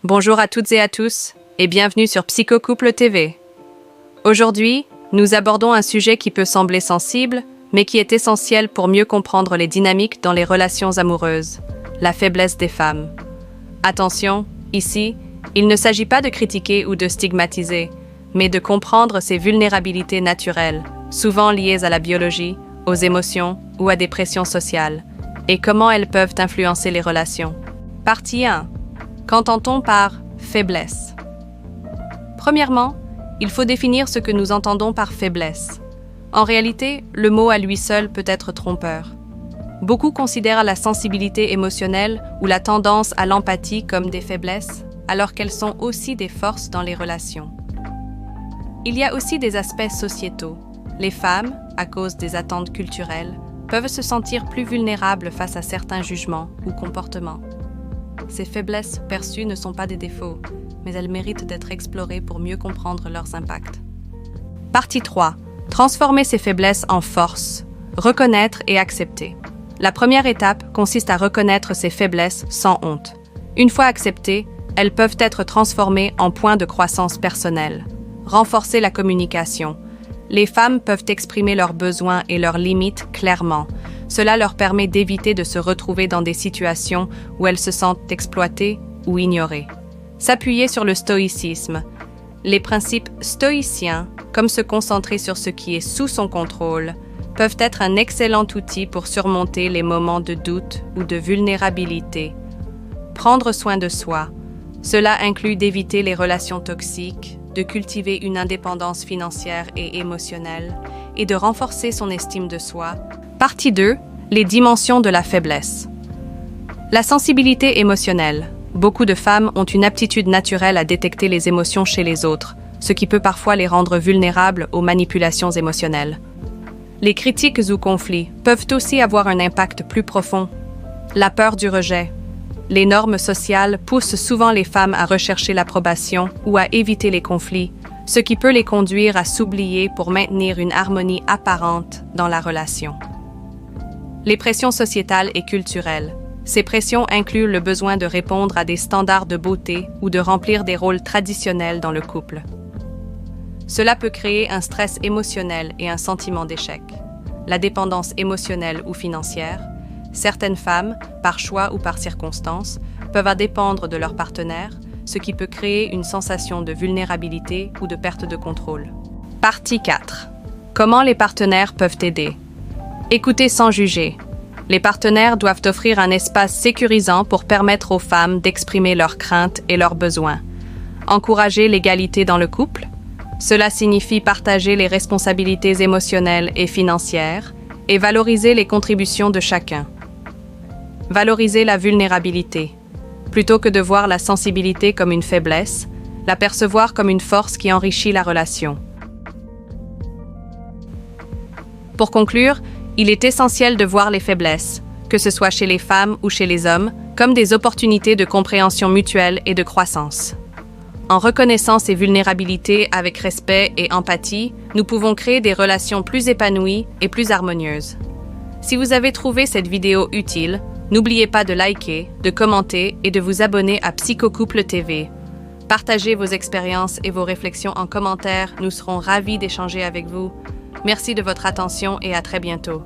Bonjour à toutes et à tous, et bienvenue sur Psychocouple TV. Aujourd'hui, nous abordons un sujet qui peut sembler sensible, mais qui est essentiel pour mieux comprendre les dynamiques dans les relations amoureuses, la faiblesse des femmes. Attention, ici, il ne s'agit pas de critiquer ou de stigmatiser, mais de comprendre ces vulnérabilités naturelles, souvent liées à la biologie, aux émotions ou à des pressions sociales, et comment elles peuvent influencer les relations. Partie 1. Qu'entend-on par faiblesse? Premièrement, il faut définir ce que nous entendons par faiblesse. En réalité, le mot à lui seul peut être trompeur. Beaucoup considèrent la sensibilité émotionnelle ou la tendance à l'empathie comme des faiblesses, alors qu'elles sont aussi des forces dans les relations. Il y a aussi des aspects sociétaux. Les femmes, à cause des attentes culturelles, peuvent se sentir plus vulnérables face à certains jugements ou comportements. Ces faiblesses perçues ne sont pas des défauts, mais elles méritent d'être explorées pour mieux comprendre leurs impacts. Partie 3. Transformer ces faiblesses en force. Reconnaître et accepter. La première étape consiste à reconnaître ces faiblesses sans honte. Une fois acceptées, elles peuvent être transformées en points de croissance personnelle. Renforcer la communication. Les femmes peuvent exprimer leurs besoins et leurs limites clairement. Cela leur permet d'éviter de se retrouver dans des situations où elles se sentent exploitées ou ignorées. S'appuyer sur le stoïcisme. Les principes stoïciens, comme se concentrer sur ce qui est sous son contrôle, peuvent être un excellent outil pour surmonter les moments de doute ou de vulnérabilité. Prendre soin de soi. Cela inclut d'éviter les relations toxiques, de cultiver une indépendance financière et émotionnelle et de renforcer son estime de soi. Partie 2. Les dimensions de la faiblesse. La sensibilité émotionnelle. Beaucoup de femmes ont une aptitude naturelle à détecter les émotions chez les autres, ce qui peut parfois les rendre vulnérables aux manipulations émotionnelles. Les critiques ou conflits peuvent aussi avoir un impact plus profond. La peur du rejet. Les normes sociales poussent souvent les femmes à rechercher l'approbation ou à éviter les conflits, ce qui peut les conduire à s'oublier pour maintenir une harmonie apparente dans la relation. Les pressions sociétales et culturelles. Ces pressions incluent le besoin de répondre à des standards de beauté ou de remplir des rôles traditionnels dans le couple. Cela peut créer un stress émotionnel et un sentiment d'échec. La dépendance émotionnelle ou financière. Certaines femmes, par choix ou par circonstance, peuvent dépendre de leur partenaire, ce qui peut créer une sensation de vulnérabilité ou de perte de contrôle. Partie 4. Comment les partenaires peuvent aider? Écoutez sans juger. Les partenaires doivent offrir un espace sécurisant pour permettre aux femmes d'exprimer leurs craintes et leurs besoins. Encourager l'égalité dans le couple. Cela signifie partager les responsabilités émotionnelles et financières et valoriser les contributions de chacun. Valoriser la vulnérabilité. Plutôt que de voir la sensibilité comme une faiblesse, la percevoir comme une force qui enrichit la relation. Pour conclure, il est essentiel de voir les faiblesses, que ce soit chez les femmes ou chez les hommes, comme des opportunités de compréhension mutuelle et de croissance. En reconnaissant ces vulnérabilités avec respect et empathie, nous pouvons créer des relations plus épanouies et plus harmonieuses. Si vous avez trouvé cette vidéo utile, n'oubliez pas de liker, de commenter et de vous abonner à Psychocouple TV. Partagez vos expériences et vos réflexions en commentaire, nous serons ravis d'échanger avec vous. Merci de votre attention et à très bientôt.